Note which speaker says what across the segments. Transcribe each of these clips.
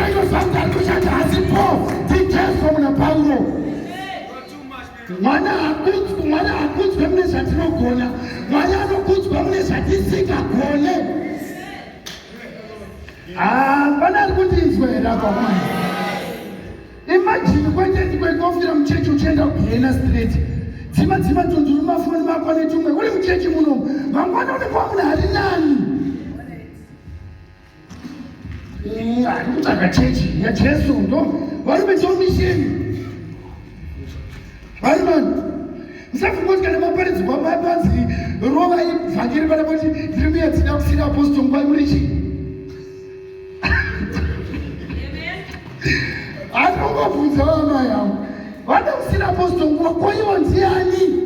Speaker 1: ikaitwa sauti alikushata hasipo tikeso muna Paulo. Mwana akudzwe mune zvatinogona, mwana anokudzwa mune zvatisika gone. Pana ari kundinzwa here apa mwana? Imagine kwekofira muchechi uchienda kuGhena Street. Dzima tunzuru mafoni mako netumwe uri muchechi munomu. Mangwana unenge wamuna hari nani? Ari kutsvaga chechi yaJesu ndo vari vechomisheni. Vari vanhu musafunga kuti kana maparidzwa mapanzi rova ivhangeri pana kuti ndiri muyadzina kusina apostoli nguva muri chii? Anongobvunza vamai yangu vada kusina apostoli nguva koivo ndiani?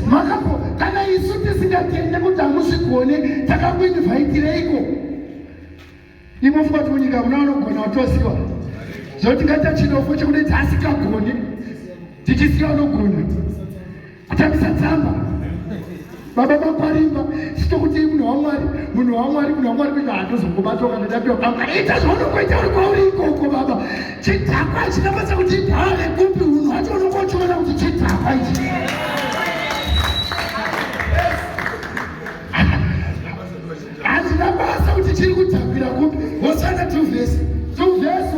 Speaker 1: Makapo kana isu tisingatende kuti hamusvigone takakuinivhaitireiko? Imofunga kuti munyika muna vanogona watosiwa zvoti ngatachinofo chekuti asikagone tichisiya vanogona kutambisa tsamba baba vakwarimba chitokuti munhu wamwari kuita handozongobatwa ndadapiwa panga ita zvaunongoita uri kwauri ikoko baba chidhakwa hachina basa kuti dhave kumbi unhu hacho unongochiona kuti chidhakwa ichi hazina basa kuti chiri kudhakira kumbi. Hosana 2 vhesi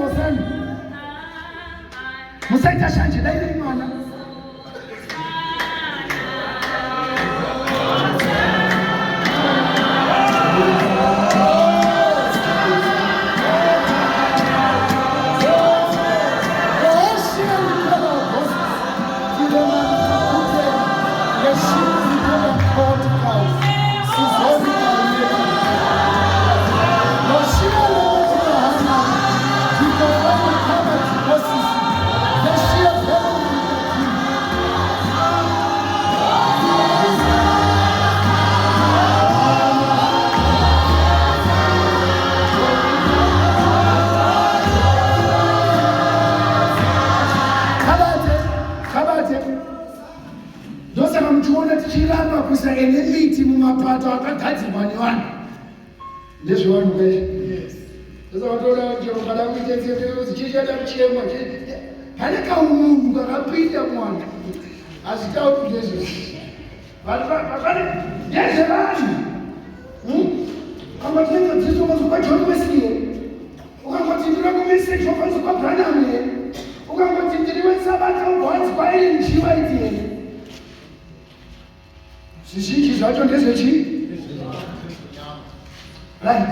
Speaker 1: Hosana musaita shanje daire mwana nemiti mumapato akagadzirwa nevanhu ndezvevanhu veshe. Sasa watoda chero kada kuitezezo chichada kuchemwa pane kaunhu kakapinda mwana asitauri ndezvo pane ndezvevanhu kama tinenge dziso kwa John Wesley ukangoti ndira kumeseji wakanzi kwa Branham ukangoti ndiri wesabata ugwanzi kwa Ellen G. White zvizhinji zvacho ndezvechi right.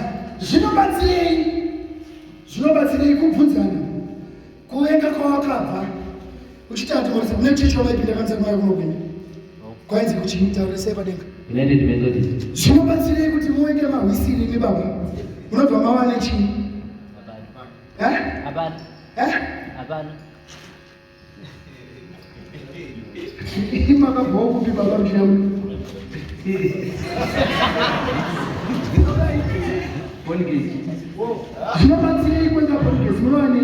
Speaker 1: Zvinobatsirei kubvunzana kuvenga kwawakabva uchitati orisa kune chechi wavaipinda kanza kwayo kunopinda kwainzi kuchitaurira sei padenga United Methodist. Zvinobatsirei kuti muwenge mahwisiri nebaba munobva mawane chii? Hapana. Makabvawo kupi baba mshamu? Zvinobatsirei kuenda podcast munowane?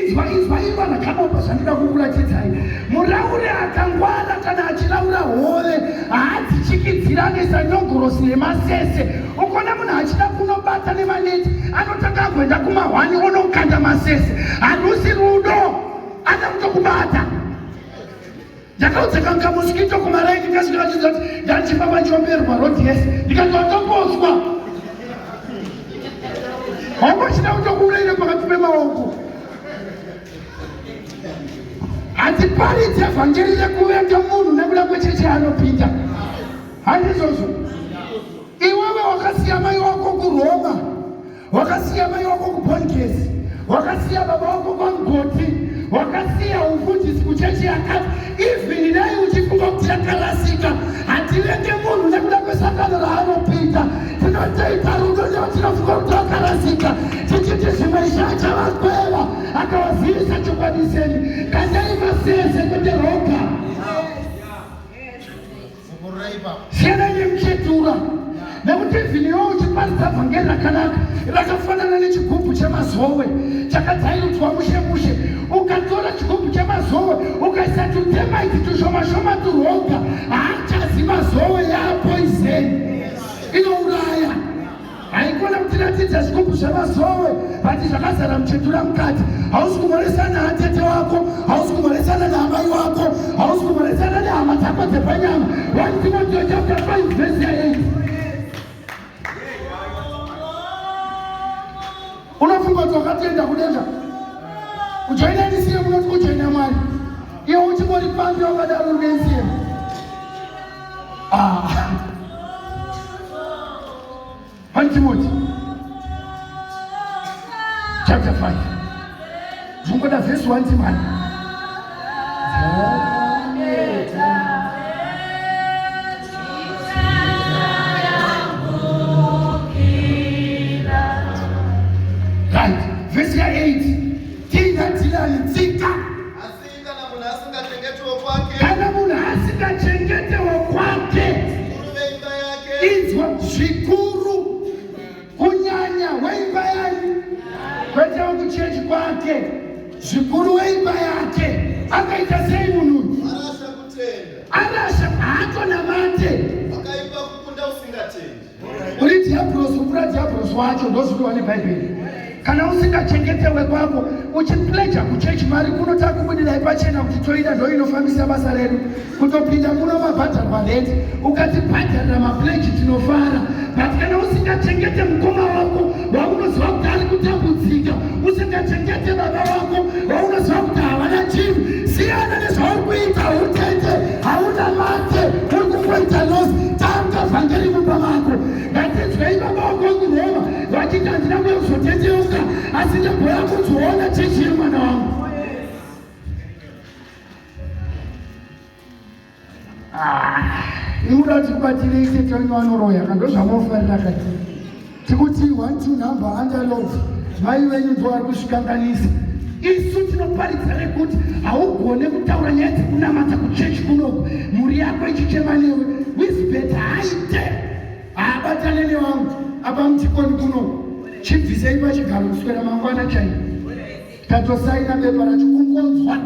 Speaker 1: Izwa ivana kanopa zvandida kukuratidzai. Murauri akangwara kana achilaura hove haadzichikidziranisa nyongorosi nemasese. Ukona munhu achida kunobata nemaneti anotanga agoenda kumahwani onokanda masese. Harusi rudo ana kutokubata. Ndakaudzeka nkamusikito kumaraini ndikasvika kuti ndandichifamba ndichomberwa rodi yese ndikati watombozwa wangochida kutokuurayire pakati pemaoko. Hatiparidze vhangeri rekuvenga munhu nekuda kwechechi anopinda. Handizvozvo iwewe wakasiya mai wako kuRoma, wakasiya mai wako kuBonkesi, wakasiya baba wako kwaMgoti, wakasiya ufundisi kuchechi yakati even dai uchifunga kuti yakarasika. Hativenge munhu nekuda kwesakano raanopinda. Tinotoita rudo ndootinofunga kuti wakarasika tichiti zvimwe zvachavakweva akavazivisa chokwadi seni kandai masese kwete roga siyana nemuchetura nekuti vhiniwo uchiparidza vhangeri rakanaka rakafanana nechigubhu chemazove chakadzairudzwa mushe ukatora chigubhu chemazove ukaisa tutemaiti tushoma turoga haachazi mazove yapo zvavazowe vati zvakazara muchetura mukati. Hausi kumhoresana natete wako, hausi kumhoresana naamai wako, hausi kumhoresana nehama dzako dzepanyama. 1 Timothy chapter 5 verse 8. Unofunga kuti wakatenda kudenga ujoina ndisiye munoti kujoina Mwari, iwe uchingori pambi wakadaro unensiye. Ah, 1 Timothy chapter 5 zvongoda verse 1 Timothy. Right, verse 8. Tina tilani tsika. Kana munhu asingachengetewo kwake inzwa zvikuru kunyanya weimba yake kwete kuchechi kwake zvikuru weimba yake akaita sei munhu arasha haatona mate uri diablos ukura diablos wacho ndozvidiwa nebhaibheri. Kana usingachengetewe kwako uchipleja kuchechi mari kunotaka kubudira ipachena kuti toida ndo inofambisa basa redu kutopinda muno mabhadharwa reti ukatibhadharira mapleji tinofara. But kana usingachengete mukoma wako waunoziva kuti ari kutambudzika, usingachengete baba wako waunoziva kuti havana chinhu, siyana nezvauri kuita utete hauna mate uri kungoita losi. Tanga vhangeri mumba mako ngatinzwei baba wako kuroma vachiti handina kuzotendeuka asi ndabhuya kuzoona chechi yemwana wangu. Inoda kuti kubatirei tete wenyu vanoroya kando zvamaofarira kati tikuti 1 2 number underlove mai venyu ndo vari kuzvikanganisa. Isu tinoparidza rekuti haugone kutaura nyaya dzekunamata kuchechi kunoku mhuri yako ichichema newe wisbet haite haabatane newangu apa muchikoni kunoku chibvisei pachigaro kuswera mangwana chaiko tatosaina bepa racho kukonzwa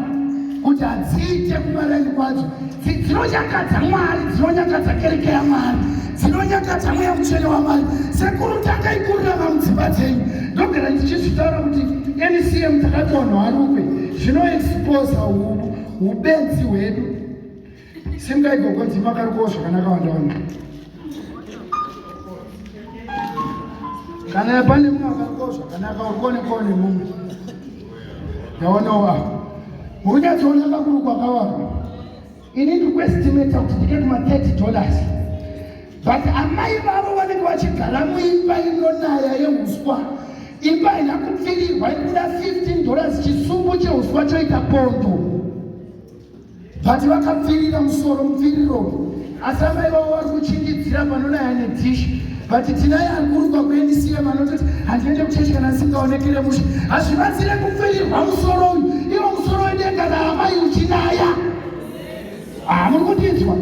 Speaker 1: kuti hadziite kumaraini kwadzo dzinonyangadza Mwari, dzinonyangadza kereke yaMwari, dzinonyangadza mweya mutsvene waMwari. Sekuru takaikurira mudzimba dzenyu ndogara ndichizvitaura kuti NCM takatonhwa rukwe zvinoexposa ubenzi hwedu. Simungaigogonzi makarikowo zvakanaka wandawanda. Kana pane mumwe akarikowo zvakanaka uri kuonekawo nemumwe ndaonawo apo mukunyatsoona kakuru kwakawaka. Ini ndikuestimata kuti ndike kuma$30, but amai vavo vanenge vachigara muimba inonaya yehuswa, imba ina kupfirirwa inoda $15 chisumbu chehuswa choita pondo, but vakapfirira musoro mupfiriro. Asi amai vavo vari kuchingidzira panonaya nedhishi, but tinaye ari kurukwa kuNCM anototi handiende kuchechi kana asingaonekere mushe. Hazvibatsire kupfirirwa musoro uyu, iwo musoro wedenga naamai uchinaya. Muri kundinzwa?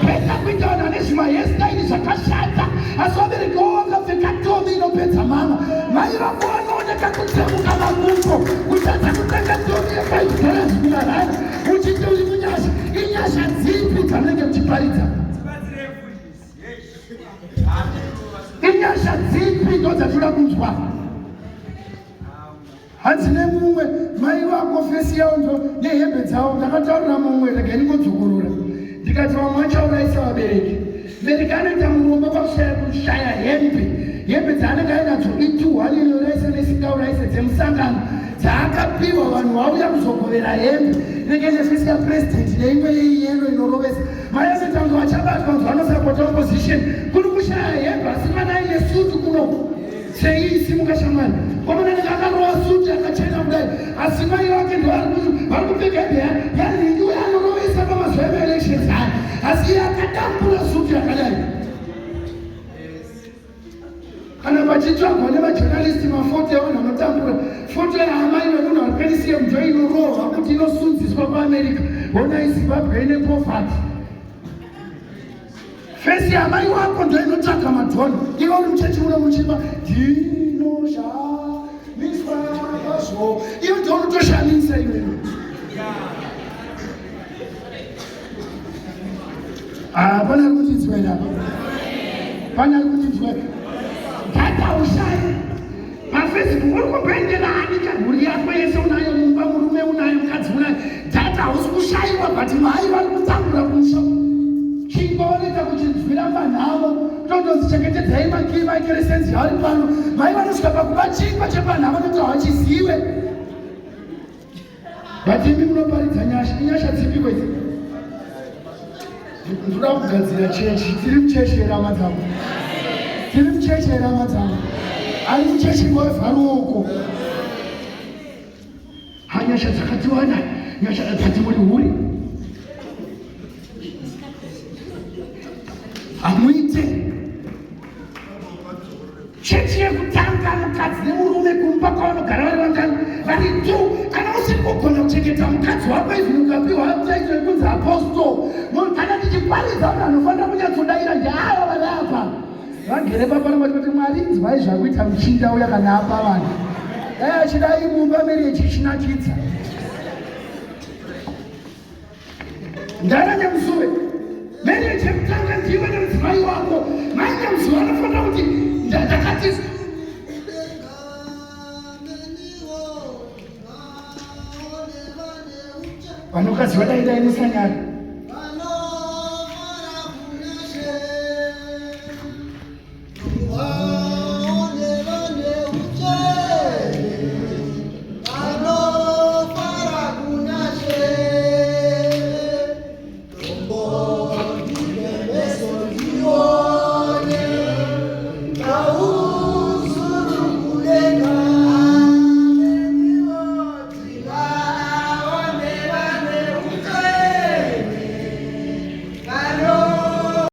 Speaker 1: Peta kuitaona nezvimahesitairi zvakashata asi vabereki wavo vakapfeka tomi inopedza mama. Mai vako vanooneka kutsemuka makumbo kutadza kutenga tomi ye$5 kumarara uchiti uri munyasha. Inyasha dzipi dzamunenge muchiparidza? Inyasha dzipi ndo dzatoda kunzwa? Hanzi nemumwe mai vako fesi yavo ndo nehembe dzavo ndakataurira mumwe rega ndingodzokorora ndikati vamwe vachauraisa vabereki. Mubereki anoita murombo pakushaya hembe dzaanenge ainadzo i200 inoraisa nesingauraise dzemusangano dzaakapiwa vanhu vauya kuzogovera hembe inenge nefesi yapurezidendi neimwe yeiyero inorovesa. Mai anoita kuti vachabatwa kuti vanosapota opposition kuri kushaya hembe asi manai nesutu kunoku seisimuka shamwari komana ndakakarova suti akachena kudai asi mai vake ndo vari kupfeka hembe yaringi uye anorovesa pamazuva emaelections aya asi iye akadambura suti yakadai. Kana pachitsvagwa nevajournalisti mafoto evanhu vanotambura foto yaamai vemunhu ari kuNCM ndo inorova kuti inosundziswa paAmerica honai Zimbabwe ine poverty. Fesi yamai wako ndo inotsvaga madhoni. Ivo uri muchechi muno muchimba ndinoshamisa kwazvo, ivo ndo unotoshamisa iwewe. Pana ari kutinzwera apa? Pana ari kutinzwera? Tata ushayi Facebook uri kumboenderani kamhuri yako yese unayo, mumba, murume unayo, mukadzi unayo, data hausi kushayiwa, but mai vari kutambura kumusha. Chimbooneka kuchinzwira manhavo, tondonzi chengetedzai makeresenzi ari pano. Mai vanosvika pakuva chingwa chepanhavo kuti havachizive. But imi munoparidza nyasha. Inyasha dzipiko idzi? Ndoda kugadzira chechi. Tiri muchechi here hama dzangu? Tiri muchechi here hama dzangu? Ari muchechi wevharuoko. Hanyasha dzakatiwana, nyasha dzati muri huri. Hamuite chechi yekutanga mukadzi nemurume kumba kwavanogara vari vangani vari tu. Kana usiri kugona kuchengeta mukadzi wako izvi ukapiwa taito yekunzi aposto, kana tichiparidza vanhu vanofanira kunyatsodaira ndeava vari apa vagere papano kuti Mwari nzwai zvakuita muchinda uya kana apa vanhu dai achidai mumba mereji ichinakidza. Ndana nyamusuve mereji yekutanga ndiwe nemudzimai wako. Mai nyamusuve anofanira kuti ndakati vanokadzi vadaidai musanyari